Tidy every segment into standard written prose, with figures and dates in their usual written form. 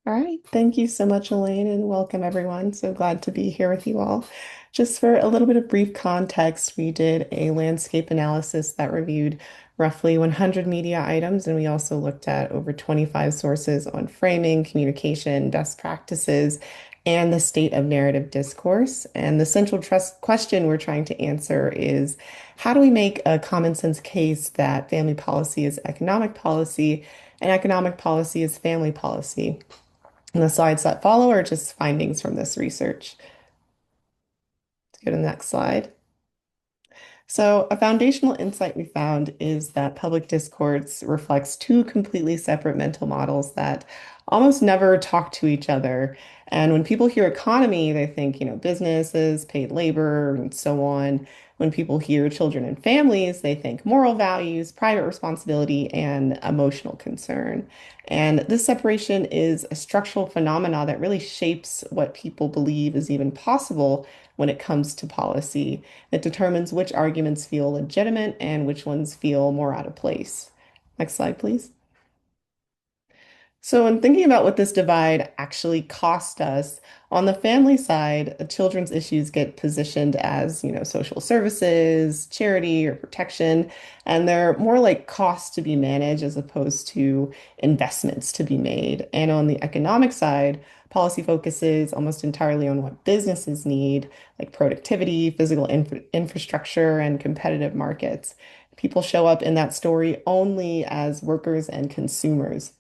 All right. Thank you so much, Elaine, and welcome everyone. So glad to be here with you all. Just for a little bit of brief context, we did a landscape analysis that reviewed roughly 100 media items, and we also looked at over 25 sources on framing, communication, best practices, and the state of narrative discourse. And the central trust question we're trying to answer is how do we make a common sense case that family policy is economic policy and economic policy is family policy? And the slides that follow are just findings from this research. Let's go to the next slide. So, a foundational insight we found is that public discourse reflects two completely separate mental models that almost never talk to each other. And when people hear economy, they think, businesses, paid labor, and so on. When people hear children and families, they think moral values, private responsibility, and emotional concern. And this separation is a structural phenomena that really shapes what people believe is even possible when it comes to policy. It determines which arguments feel legitimate and which ones feel more out of place. Next slide, please. So, in thinking about what this divide actually cost us, on the family side, children's issues get positioned as, social services, charity, or protection, and they're more like costs to be managed as opposed to investments to be made. And on the economic side, policy focuses almost entirely on what businesses need, like productivity, physical infrastructure, and competitive markets. People show up in that story only as workers and consumers.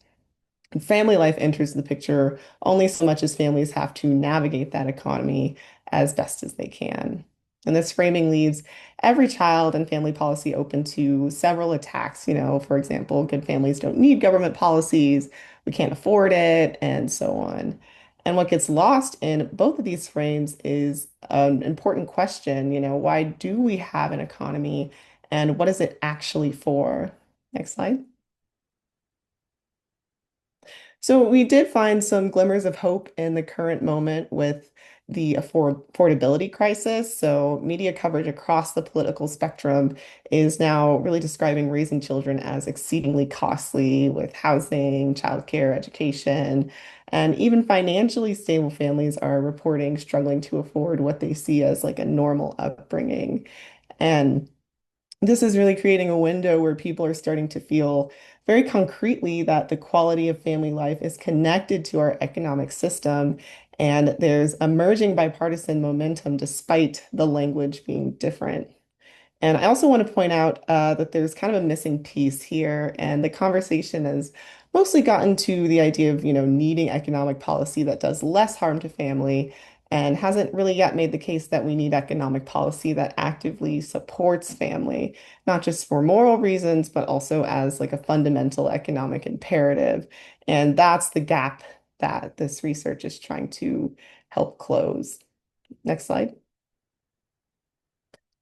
Family life enters the picture only so much as families have to navigate that economy as best as they can. And this framing leaves every child and family policy open to several attacks. For example, good families don't need government policies, we can't afford it, and so on. And what gets lost in both of these frames is an important question, why do we have an economy and what is it actually for? Next slide. So we did find some glimmers of hope in the current moment with the affordability crisis. So media coverage across the political spectrum is now really describing raising children as exceedingly costly with housing, childcare, education, and even financially stable families are reporting struggling to afford what they see as like a normal upbringing. And this is really creating a window where people are starting to feel very concretely that the quality of family life is connected to our economic system. And there's emerging bipartisan momentum despite the language being different. And I also want to point out that there's kind of a missing piece here, and the conversation has mostly gotten to the idea of, needing economic policy that does less harm to family, and hasn't really yet made the case that we need economic policy that actively supports family, not just for moral reasons, but also as like a fundamental economic imperative. And that's the gap that this research is trying to help close. Next slide.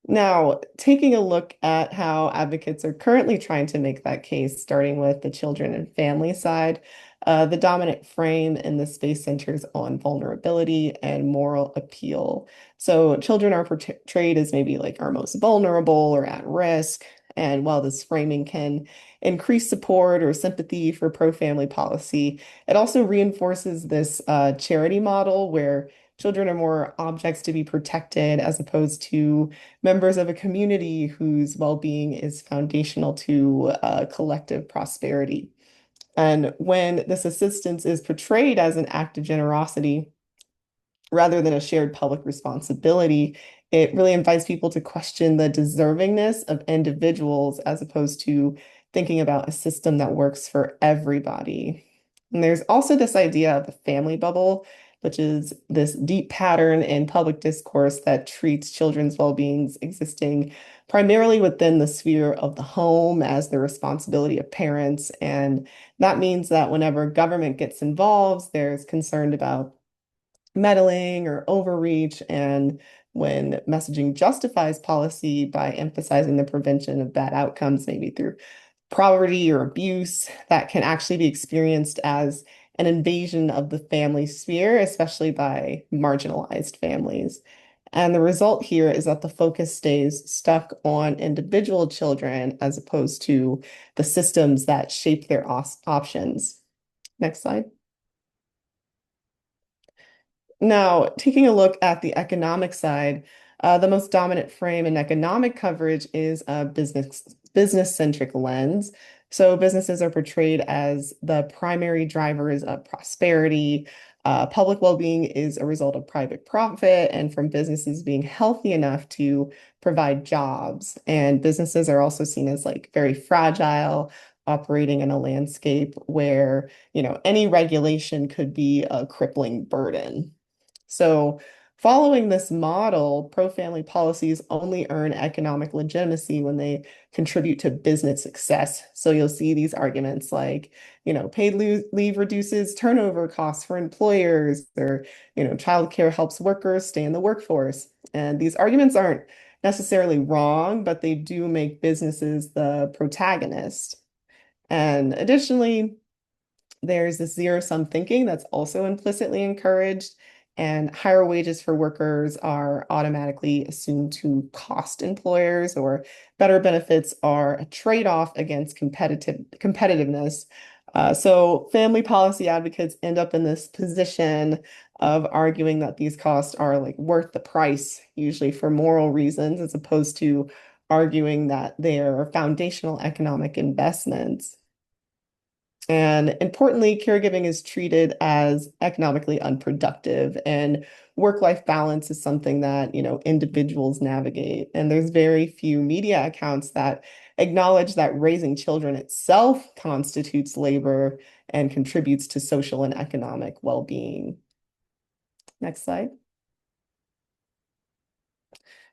Now, taking a look at how advocates are currently trying to make that case, starting with the children and family side, the dominant frame in the space centers on vulnerability and moral appeal. So, children are portrayed as maybe like our most vulnerable or at risk. And while this framing can increase support or sympathy for pro-family policy, it also reinforces this charity model where children are more objects to be protected as opposed to members of a community whose well-being is foundational to collective prosperity. And when this assistance is portrayed as an act of generosity rather than a shared public responsibility, it really invites people to question the deservingness of individuals as opposed to thinking about a system that works for everybody. And there's also this idea of the family bubble, which is this deep pattern in public discourse that treats children's well-beings existing primarily within the sphere of the home as the responsibility of parents. And that means that whenever government gets involved, there's concern about meddling or overreach. And when messaging justifies policy by emphasizing the prevention of bad outcomes, maybe through poverty or abuse, that can actually be experienced as an invasion of the family sphere, especially by marginalized families. And the result here is that the focus stays stuck on individual children as opposed to the systems that shape their options. Next slide. Now, taking a look at the economic side, the most dominant frame in economic coverage is a business-centric lens. So businesses are portrayed as the primary drivers of prosperity. Public well-being is a result of private profit and from businesses being healthy enough to provide jobs. And businesses are also seen as like very fragile, operating in a landscape where, any regulation could be a crippling burden. So, following this model, pro-family policies only earn economic legitimacy when they contribute to business success. So you'll see these arguments like, paid leave reduces turnover costs for employers, or, childcare helps workers stay in the workforce. And these arguments aren't necessarily wrong, but they do make businesses the protagonist. And additionally, there's this zero-sum thinking that's also implicitly encouraged, and higher wages for workers are automatically assumed to cost employers, or better benefits are a trade-off against competitiveness. So family policy advocates end up in this position of arguing that these costs are like worth the price, usually for moral reasons, as opposed to arguing that they are foundational economic investments. And importantly, caregiving is treated as economically unproductive, and work-life balance is something that, individuals navigate. And there's very few media accounts that acknowledge that raising children itself constitutes labor and contributes to social and economic well-being. Next slide.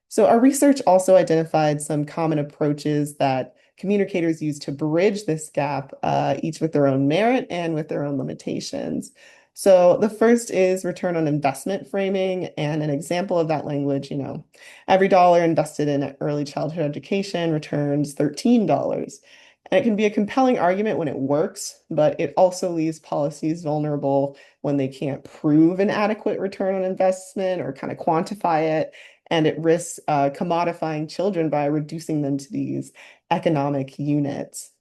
So our research also identified some common approaches that communicators use to bridge this gap, each with their own merit and with their own limitations. So the first is return on investment framing, and an example of that language, every dollar invested in early childhood education returns $13. And it can be a compelling argument when it works, but it also leaves policies vulnerable when they can't prove an adequate return on investment or kind of quantify it, and it risks commodifying children by reducing them to these economic units.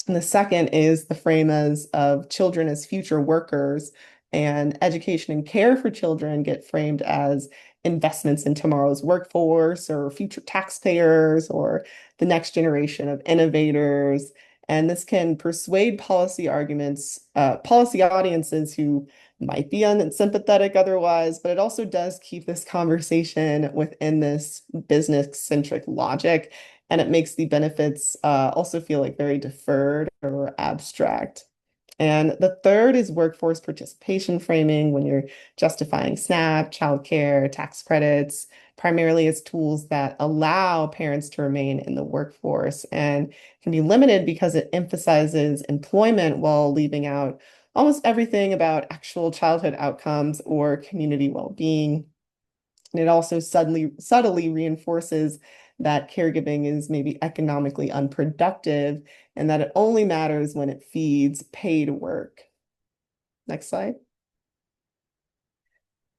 And the second is the frame as of children as future workers, and education and care for children get framed as investments in tomorrow's workforce or future taxpayers or the next generation of innovators. And this can persuade policy audiences who might be unsympathetic otherwise, but it also does keep this conversation within this business-centric logic, and it makes the benefits also feel like very deferred or abstract. And the third is workforce participation framing, when you're justifying SNAP, childcare, tax credits, primarily as tools that allow parents to remain in the workforce, and can be limited because it emphasizes employment while leaving out almost everything about actual childhood outcomes or community well-being. And it also subtly reinforces that caregiving is maybe economically unproductive and that it only matters when it feeds paid work. Next slide.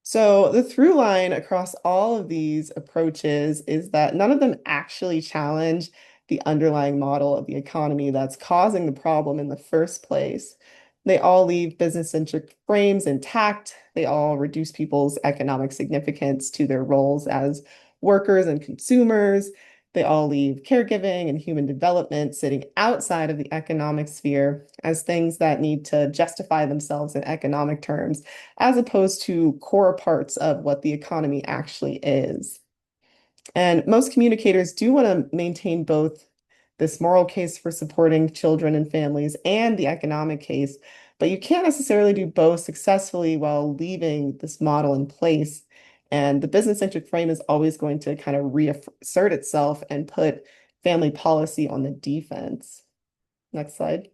So the through line across all of these approaches is that none of them actually challenge the underlying model of the economy that's causing the problem in the first place. They all leave business-centric frames intact. They all reduce people's economic significance to their roles as workers and consumers. They all leave caregiving and human development sitting outside of the economic sphere as things that need to justify themselves in economic terms, as opposed to core parts of what the economy actually is. And most communicators do want to maintain both this moral case for supporting children and families and the economic case, but you can't necessarily do both successfully while leaving this model in place. And the business-centric frame is always going to kind of reassert itself and put family policy on the defense. Next slide.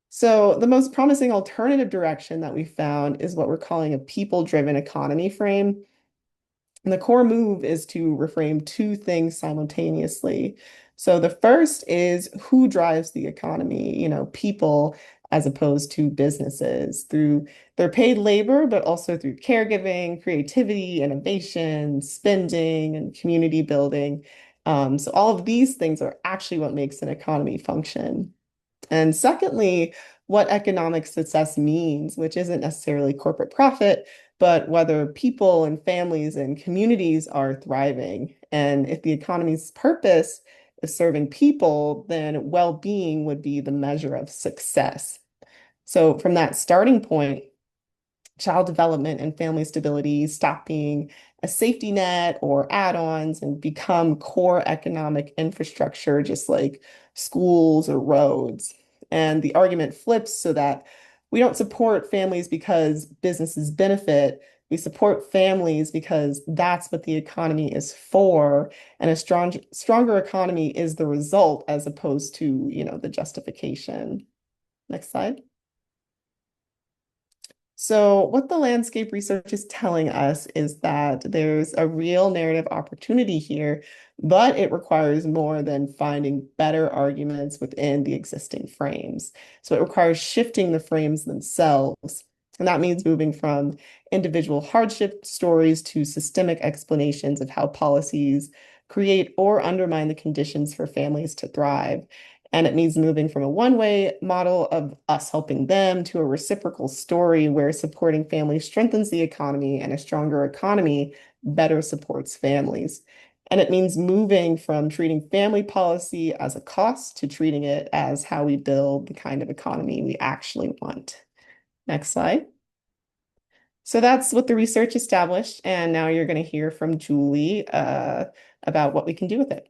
So the most promising alternative direction that we found is what we're calling a people-driven economy frame. And the core move is to reframe two things simultaneously. So the first is who drives the economy, people as opposed to businesses through their paid labor, but also through caregiving, creativity, innovation, spending, and community building. So all of these things are actually what makes an economy function. And secondly, what economic success means, which isn't necessarily corporate profit, but whether people and families and communities are thriving. And if the economy's purpose is serving people, then well-being would be the measure of success. So from that starting point, child development and family stability stop being a safety net or add-ons and become core economic infrastructure, just like schools or roads. And the argument flips so that we don't support families because businesses benefit. We support families because that's what the economy is for, and a stronger economy is the result as opposed to, the justification. Next slide. So, what the landscape research is telling us is that there's a real narrative opportunity here, but it requires more than finding better arguments within the existing frames. So, it requires shifting the frames themselves. And that means moving from individual hardship stories to systemic explanations of how policies create or undermine the conditions for families to thrive. And it means moving from a one-way model of us helping them to a reciprocal story where supporting families strengthens the economy and a stronger economy better supports families. And it means moving from treating family policy as a cost to treating it as how we build the kind of economy we actually want. Next slide. So that's what the research established. And now you're going to hear from Julie about what we can do with it.